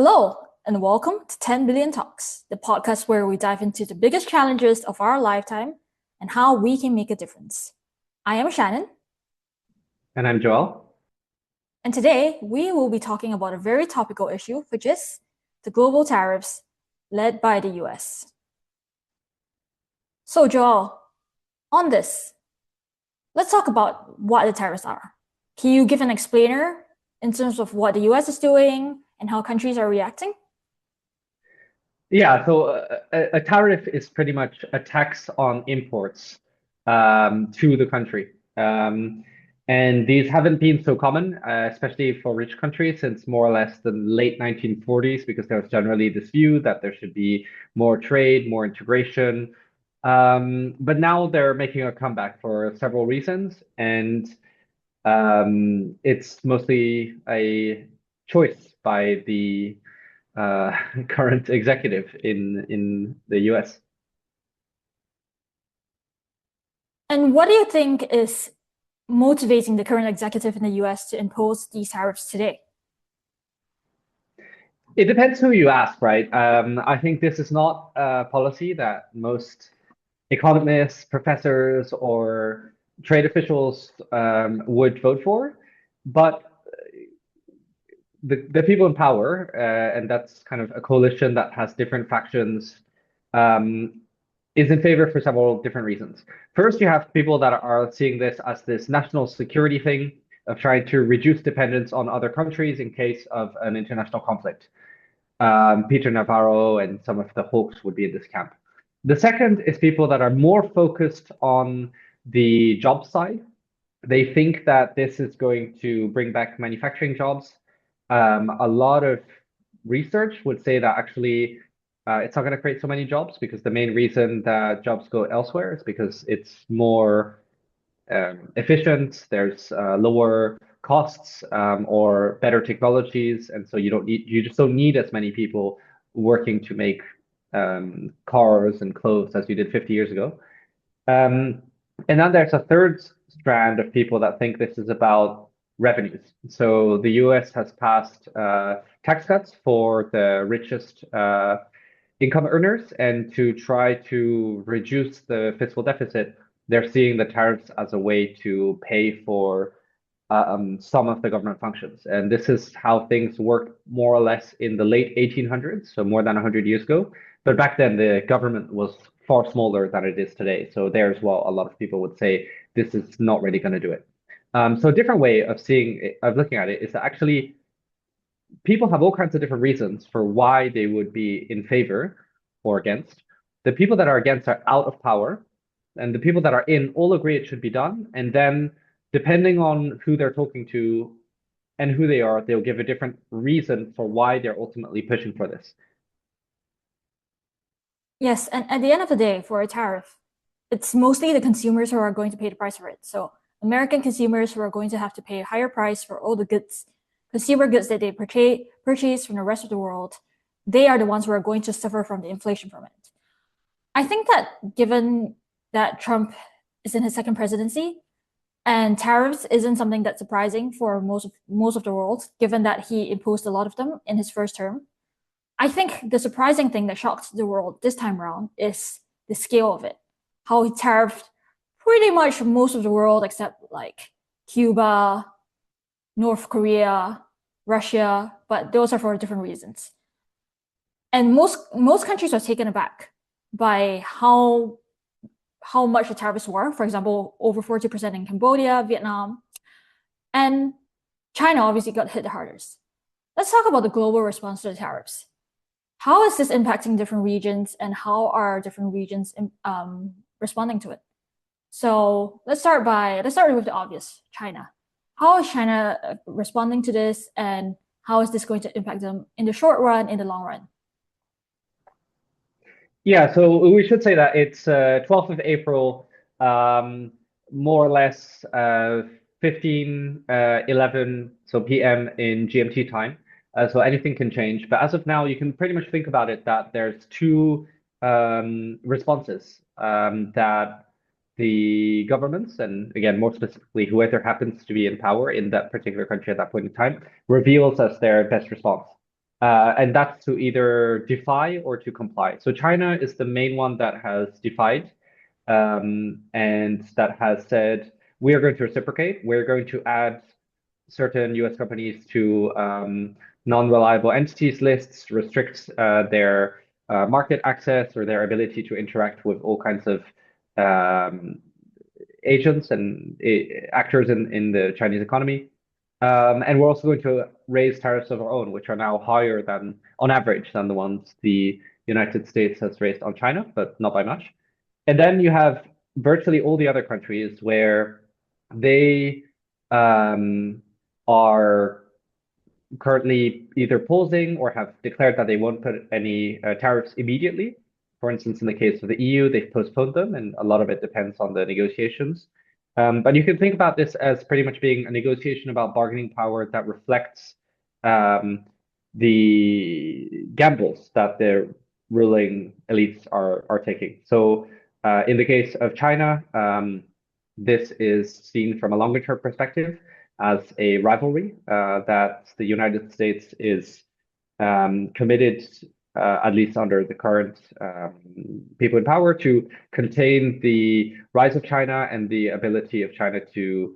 Hello, and welcome to 10 Billion Talks, the podcast where we dive into the biggest challenges of our lifetime and how we can make a difference. I am Shannon. And I'm Joel. And today we will be talking about a very topical issue, which is the global tariffs led by the US. So, Joel, on this, let's talk about what the tariffs are. Can you give an explainer in terms of what the US is doing and how countries are reacting? Yeah, so a tariff is pretty much a tax on imports to the country. And these haven't been so common, especially for rich countries, since more or less the late 1940s, because there was generally this view that there should be more trade, more integration. But now they're making a comeback for several reasons, and it's mostly a choice by the current executive in the US. And what do you think is motivating the current executive in the US to impose these tariffs today? It depends who you ask, right? I think this is not a policy that most economists, professors, or trade officials would vote for, but the people in power, and that's kind of a coalition that has different factions, is in favor for several different reasons. First, you have people that are seeing this as this national security thing of trying to reduce dependence on other countries in case of an international conflict. Peter Navarro and some of the hawks would be in this camp. The second is people that are more focused on the job side. They think that this is going to bring back manufacturing jobs. A lot of research would say that actually it's not going to create so many jobs, because the main reason that jobs go elsewhere is because it's more efficient, there's lower costs or better technologies, and so you just don't need as many people working to make cars and clothes as you did 50 years ago. And then there's a third strand of people that think this is about revenues. So the US has passed tax cuts for the richest income earners, and to try to reduce the fiscal deficit, they're seeing the tariffs as a way to pay for some of the government functions. And this is how things worked more or less in the late 1800s, so more than 100 years ago. But back then, the government was far smaller than it is today. So there as well, a lot of people would say this is not really going to do it. So a different way of looking at it is that actually people have all kinds of different reasons for why they would be in favor or against. The people that are against are out of power, and the people that are in all agree it should be done. And then, depending on who they're talking to and who they are, they'll give a different reason for why they're ultimately pushing for this. Yes, and at the end of the day, for a tariff, it's mostly the consumers who are going to pay the price for it. So American consumers who are going to have to pay a higher price for all the goods, consumer goods that they purchase from the rest of the world. They are the ones who are going to suffer from the inflation from it. I think that given that Trump is in his second presidency, and tariffs isn't something that's surprising for most of the world, given that he imposed a lot of them in his first term. I think the surprising thing that shocked the world this time around is the scale of it. How he tariffed pretty much most of the world except like Cuba, North Korea, Russia, but those are for different reasons. And most countries are taken aback by how much the tariffs were. For example, over 40% in Cambodia, Vietnam, and China obviously got hit the hardest. Let's talk about the global response to the tariffs. How is this impacting different regions, and how are different regions responding to it? So let's start with the obvious, China. How is China responding to this, and how is this going to impact them in the short run, in the long run? Yeah, so we should say that it's 12th of April, more or less 11 so PM in GMT time. So anything can change. But as of now, you can pretty much think about it that there's two responses that the governments, and again, more specifically, whoever happens to be in power in that particular country at that point in time, reveals as their best response. And that's to either defy or to comply. So China is the main one that has defied, and that has said, we are going to reciprocate. We're going to add certain US companies to non-reliable entities lists, restrict their market access or their ability to interact with all kinds of um, agents and actors in the Chinese economy. And we're also going to raise tariffs of our own, which are now higher than, on average, than the ones the United States has raised on China, but not by much. And then you have virtually all the other countries where they are currently either pausing or have declared that they won't put any tariffs immediately. For instance, in the case of the EU, they've postponed them, and a lot of it depends on the negotiations. But you can think about this as pretty much being a negotiation about bargaining power that reflects the gambles that the ruling elites are taking. So in the case of China, this is seen from a longer term perspective as a rivalry that the United States is committed, at least under the current people in power, to contain the rise of China and the ability of China to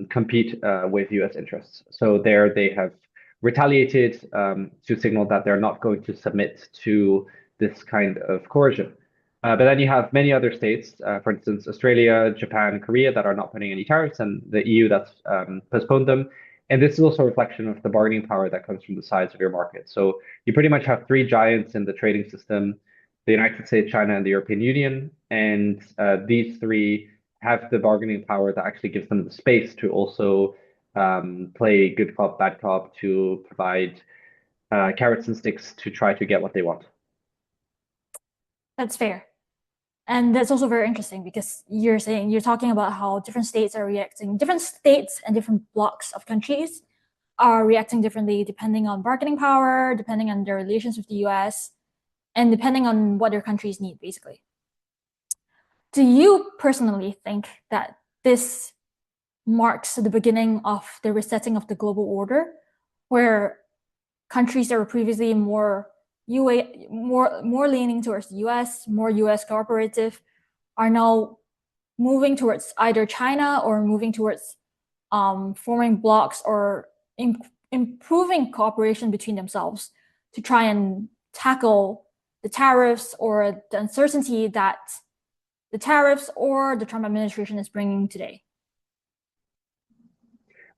compete with US interests. So there they have retaliated to signal that they're not going to submit to this kind of coercion. But then you have many other states, for instance, Australia, Japan, Korea, that are not putting any tariffs, and the EU that's postponed them. And this is also a reflection of the bargaining power that comes from the size of your market. So you pretty much have three giants in the trading system: the United States, China, and the European Union. And these three have the bargaining power that actually gives them the space to also play good cop, bad cop, to provide carrots and sticks to try to get what they want. That's fair. And that's also very interesting because you're talking about how different states are reacting, different states and different blocks of countries are reacting differently depending on bargaining power, depending on their relations with the US, and depending on what their countries need, basically. Do you personally think that this marks the beginning of the resetting of the global order, where countries that were previously more leaning towards the US, more US cooperative, are now moving towards either China or moving towards forming blocks or improving cooperation between themselves to try and tackle the tariffs or the uncertainty that the tariffs or the Trump administration is bringing today?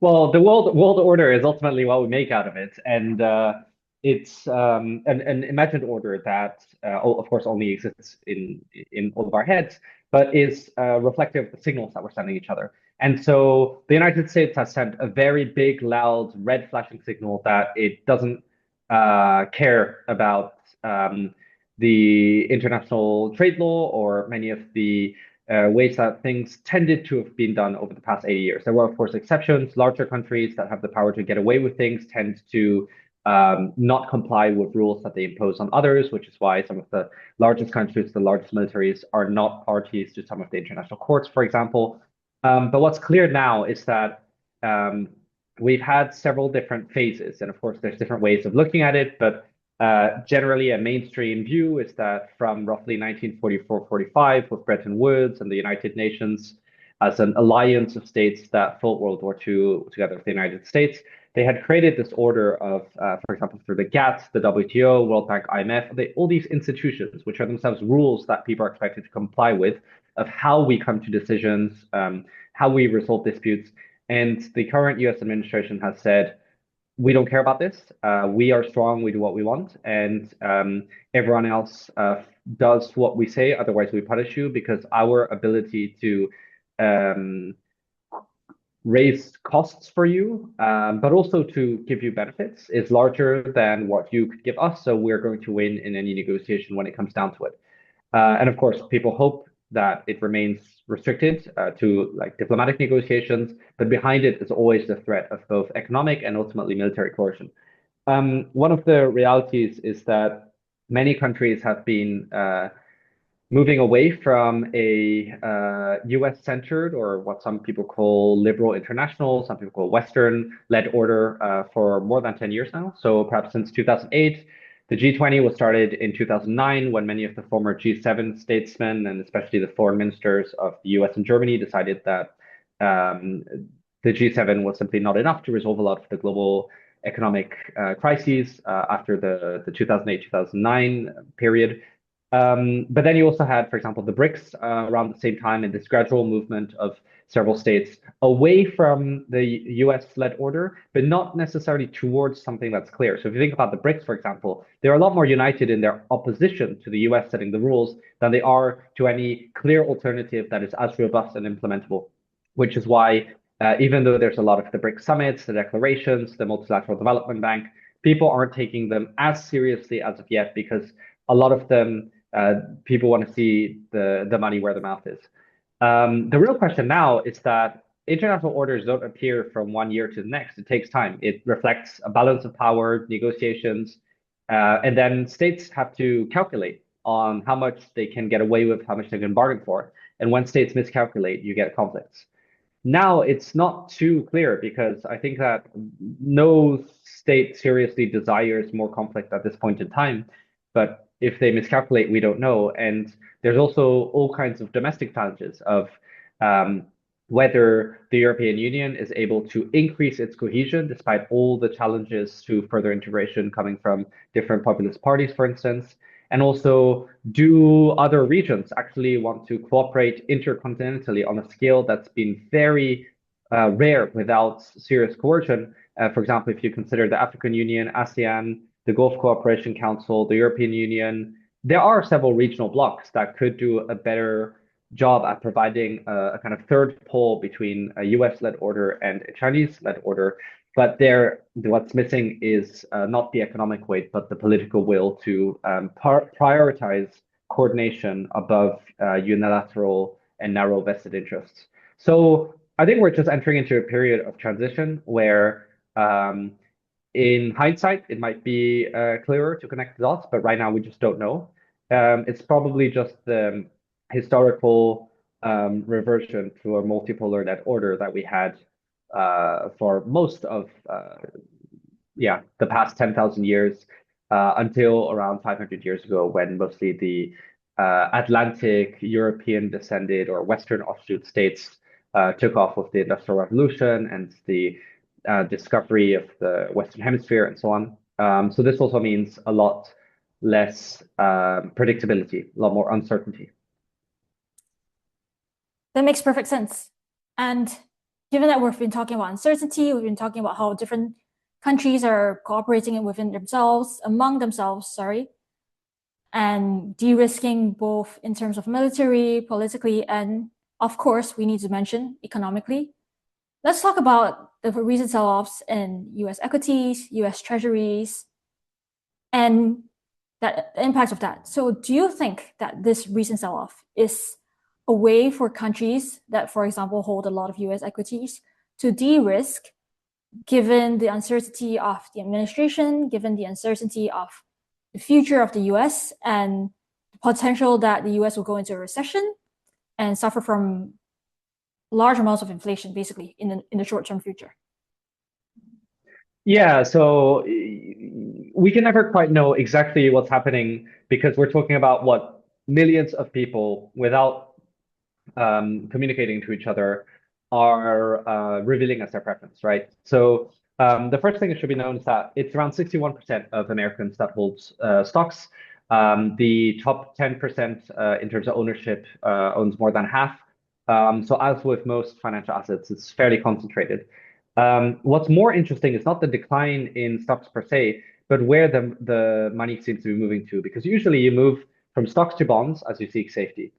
Well, the world order is ultimately what we make out of it, and it's an imagined order that, of course, only exists in all of our heads, but is reflective of the signals that we're sending each other. And so the United States has sent a very big, loud, red flashing signal that it doesn't care about the international trade law or many of the ways that things tended to have been done over the past 80 years. There were, of course, exceptions. Larger countries that have the power to get away with things tend to not comply with rules that they impose on others, which is why some of the largest countries, the largest militaries, are not parties to some of the international courts, for example. But what's clear now is that we've had several different phases, and of course, there's different ways of looking at it, but generally, a mainstream view is that from roughly 1944-45, with Bretton Woods and the United Nations as an alliance of states that fought World War II together with the United States, they had created this order of, for example, through the GATT, the WTO, World Bank, IMF, all these institutions, which are themselves rules that people are expected to comply with, of how we come to decisions, how we resolve disputes. And the current US administration has said, we don't care about this. We are strong. We do what we want, and everyone else does what we say. Otherwise, we punish you, because our ability to raise costs for you, but also to give you benefits, is larger than what you could give us. So we're going to win in any negotiation when it comes down to it. And of course, people hope that it remains restricted to like diplomatic negotiations, but behind it is always the threat of both economic and ultimately military coercion. One of the realities is that many countries have been moving away from a US-centered, or what some people call liberal international, some people call Western-led order for more than 10 years now. So perhaps since 2008, the G20 was started in 2009 when many of the former G7 statesmen, and especially the foreign ministers of the US and Germany, decided that um, the G7 was simply not enough to resolve a lot of the global economic crises after the 2008-2009 period. But then you also had, for example, the BRICS around the same time, and this gradual movement of several states away from the US-led order, but not necessarily towards something that's clear. So if you think about the BRICS, for example, they're a lot more united in their opposition to the US setting the rules than they are to any clear alternative that is as robust and implementable, which is why even though there's a lot of the BRICS summits, the declarations, the Multilateral Development Bank, people aren't taking them as seriously as of yet because a lot of them people want to see the money where the mouth is. The real question now is that international orders don't appear from one year to the next. It takes time. It reflects a balance of power, negotiations, and then states have to calculate on how much they can get away with, how much they can bargain for. And when states miscalculate, you get conflicts. Now it's not too clear because I think that no state seriously desires more conflict at this point in time. But if they miscalculate, we don't know. And there's also all kinds of domestic challenges of whether the European Union is able to increase its cohesion despite all the challenges to further integration coming from different populist parties, for instance. And also, do other regions actually want to cooperate intercontinentally on a scale that's been very rare without serious coercion? For example, if you consider the African Union, ASEAN, the Gulf Cooperation Council, the European Union, there are several regional blocs that could do a better job at providing a kind of third pole between a US-led order and a Chinese-led order. But there, what's missing is not the economic weight, but the political will to prioritize coordination above unilateral and narrow vested interests. So I think we're just entering into a period of transition where in hindsight, it might be clearer to connect the dots, but right now we just don't know. It's probably just the historical reversion to a multipolar net order that we had for most of the past 10,000 years until around 500 years ago, when mostly the Atlantic, European descended or Western offshoot states took off with the Industrial Revolution and the discovery of the Western Hemisphere and so on. So this also means a lot less predictability, a lot more uncertainty. That makes perfect sense. And given that we've been talking about uncertainty, we've been talking about how different countries are cooperating within themselves, among themselves, and de-risking both in terms of military, politically, and of course, we need to mention economically. Let's talk about the recent sell-offs in US equities, US treasuries, and the impact of that. So do you think that this recent sell-off is a way for countries that, for example, hold a lot of US equities to de-risk, given the uncertainty of the administration, given the uncertainty of the future of the US, and the potential that the US will go into a recession and suffer from large amounts of inflation, basically, in the short-term future? Yeah, so we can never quite know exactly what's happening because we're talking about what millions of people without communicating to each other are revealing as their preference, right? So the first thing that should be known is that it's around 61% of Americans that holds stocks. The top 10% in terms of ownership owns more than half. So as with most financial assets, it's fairly concentrated. What's more interesting is not the decline in stocks per se, but where the money seems to be moving to, because usually you move from stocks to bonds as you seek safety.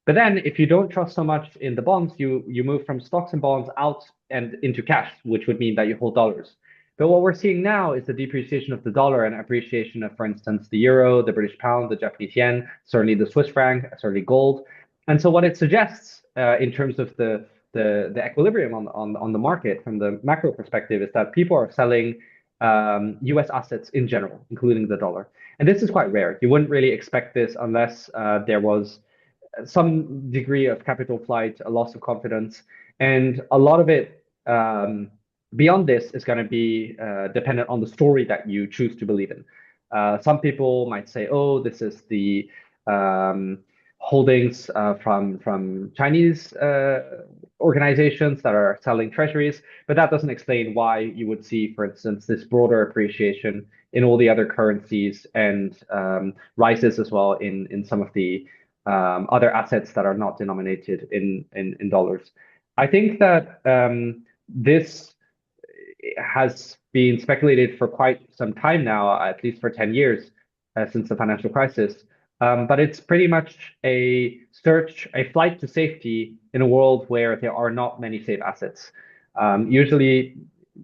But then if you don't trust so much in the bonds, you move from stocks and bonds out and into cash, which would mean that you hold dollars. But what we're seeing now is the depreciation of the dollar and appreciation of, for instance, the euro, the British pound, the Japanese yen, certainly the Swiss franc, certainly gold. And so what it suggests in terms of the equilibrium on the market from the macro perspective is that people are selling US assets in general, including the dollar. And this is quite rare. You wouldn't really expect this unless there was some degree of capital flight, a loss of confidence, and a lot of it beyond this is going to be dependent on the story that you choose to believe in. Some people might say, "Oh, this is the holdings from Chinese organizations that are selling treasuries," but that doesn't explain why you would see, for instance, this broader appreciation in all the other currencies and rises as well in some of the other assets that are not denominated in dollars. I think that this has been speculated for quite some time now, at least for 10 years since the financial crisis. But it's pretty much a flight to safety in a world where there are not many safe assets. Usually,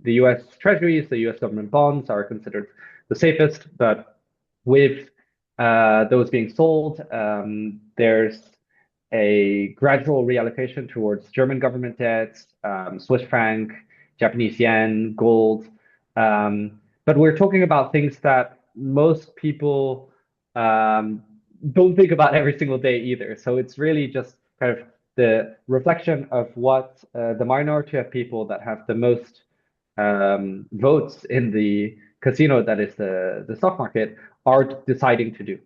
the US treasuries, the US government bonds are considered the safest, but with those being sold, there's a gradual reallocation towards German government debts, Swiss franc, Japanese yen, gold. But we're talking about things that most people don't think about every single day either. So it's really just kind of the reflection of what the minority of people that have the most votes in the casino, that is the stock market, are deciding to do.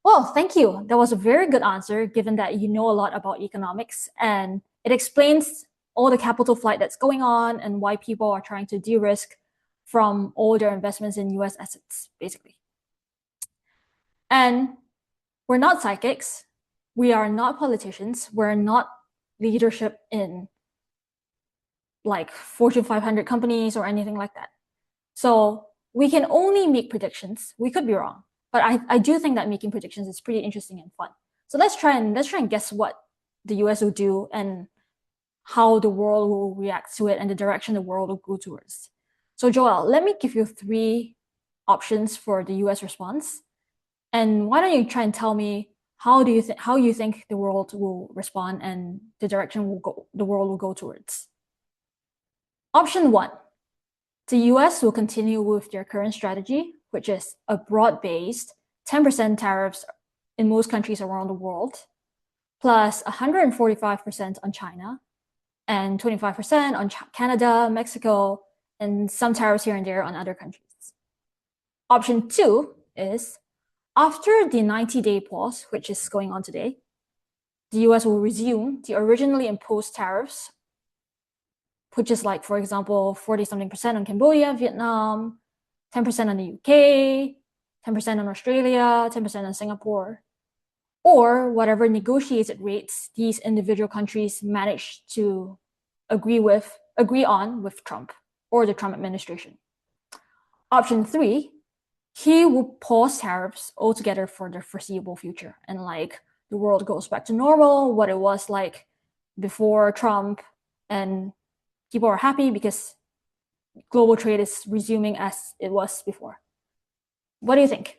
Well, thank you. That was a very good answer, given that you know a lot about economics, and it explains all the capital flight that's going on and why people are trying to de-risk from all their investments in US assets, basically. And we're not psychics. We are not politicians. We're not leadership in like Fortune 500 companies or anything like that. So we can only make predictions. We could be wrong, but I do think that making predictions is pretty interesting and fun. So let's try and guess what the US will do and how the world will react to it and the direction the world will go towards. So Joel, let me give you 3 options for the US response. And why don't you try and tell me how you think the world will respond and the direction the world will go towards. Option 1. The US will continue with their current strategy, which is a broad-based 10% tariffs in most countries around the world, plus 145% on China, and 25% on Canada, Mexico, and some tariffs here and there on other countries. Option 2 is, after the 90-day pause, which is going on today, the US will resume the originally imposed tariffs, which is like, for example, 40-something% on Cambodia, Vietnam, 10% on the UK, 10% on Australia, 10% on Singapore, or whatever negotiated rates these individual countries manage to agree on with Trump or the Trump administration. Option 3, he will pause tariffs altogether for the foreseeable future, and like the world goes back to normal, what it was like before Trump, and people are happy because global trade is resuming as it was before. What do you think?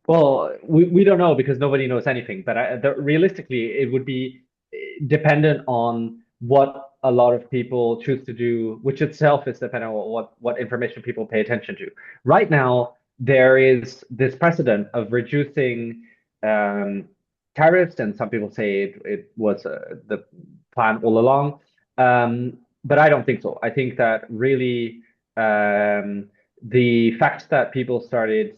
Well, we don't know because nobody knows anything, but realistically, it would be dependent on what a lot of people choose to do, which itself is dependent on what information people pay attention to. Right now, there is this precedent of reducing tariffs, and some people say it was the plan all along. But I don't think so. I think that really the fact that people started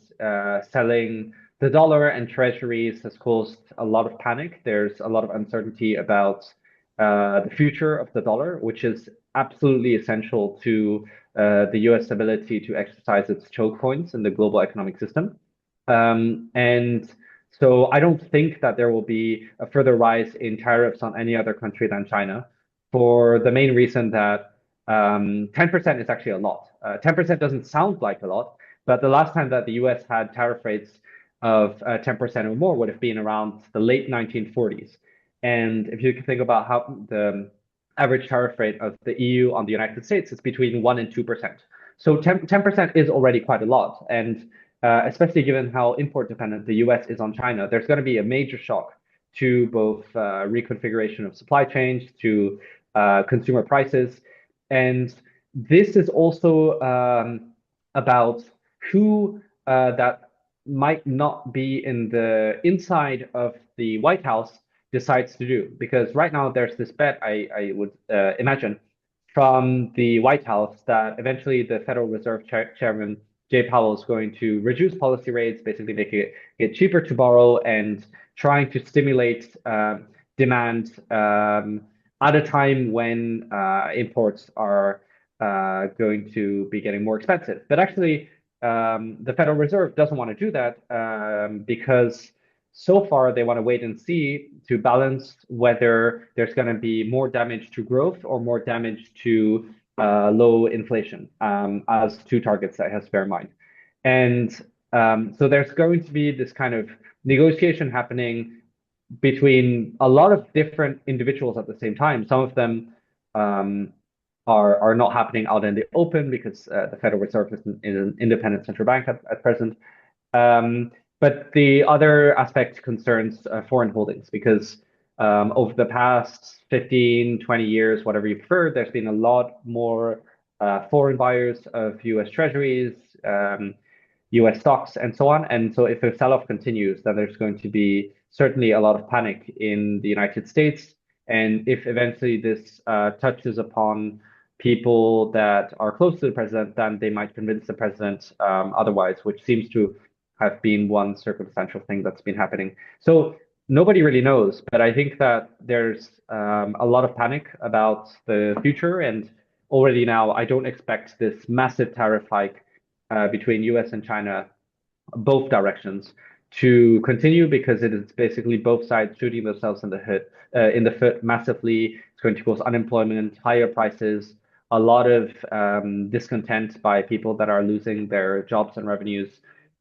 selling the dollar and treasuries has caused a lot of panic. There's a lot of uncertainty about the future of the dollar, which is absolutely essential to the US ability to exercise its choke points in the global economic system. And so I don't think that there will be a further rise in tariffs on any other country than China, for the main reason that 10% is actually a lot. 10% doesn't sound like a lot, but the last time that the US had tariff rates of 10% or more would have been around the late 1940s. And if you think about how the average tariff rate of the EU on the United States is between 1% and 2%. So 10% is already quite a lot. And especially given how import dependent the US is on China, there's going to be a major shock to both reconfiguration of supply chains, to consumer prices. And this is also about who that might not be in the inside of the White House decides to do. Because right now there's this bet, I would imagine, from the White House that eventually the Federal Reserve Chairman Jay Powell is going to reduce policy rates, basically make it cheaper to borrow and trying to stimulate demand at a time when imports are going to be getting more expensive. But actually, the Federal Reserve doesn't want to do that because so far they want to wait and see to balance whether there's going to be more damage to growth or more damage to low inflation as two targets that has to bear in mind. And so there's going to be this kind of negotiation happening between a lot of different individuals at the same time. Some of them are not happening out in the open because the Federal Reserve is an independent central bank at present. But the other aspect concerns foreign holdings because over the past 15, 20 years, whatever you prefer, there's been a lot more foreign buyers of US treasuries, US stocks, and so on. And so if a sell-off continues, then there's going to be certainly a lot of panic in the United States. And if eventually this touches upon people that are close to the president, then they might convince the president otherwise, which seems to have been one circumstantial thing that's been happening. So nobody really knows, but I think that there's a lot of panic about the future. And already now, I don't expect this massive tariff hike between US and China, both directions, to continue because it is basically both sides shooting themselves in the foot massively. It's going to cause unemployment, higher prices, a lot of discontent by people that are losing their jobs and revenues.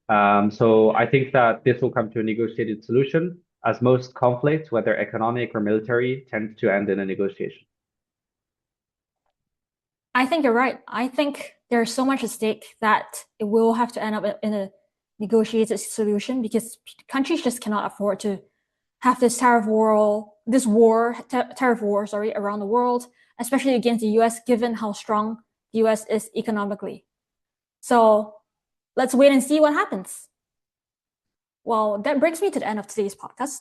So I think that this will come to a negotiated solution, as most conflicts, whether economic or military, tend to end in a negotiation. I think you're right. I think there's so much at stake that it will have to end up in a negotiated solution because countries just cannot afford to have this tariff war around the world, especially against the US, given how strong the US is economically. So let's wait and see what happens. Well, that brings me to the end of today's podcast.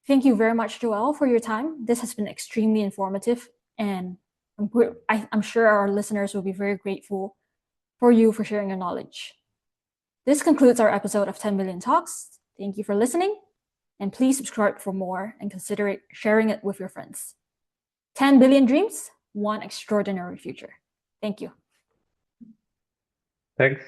Thank you very much, Joel, for your time. This has been extremely informative, and I'm sure our listeners will be very grateful for you for sharing your knowledge. This concludes our episode of 10 Million Talks. Thank you for listening, and please subscribe for more and consider sharing it with your friends. 10 billion dreams, one extraordinary future. Thank you. Thanks.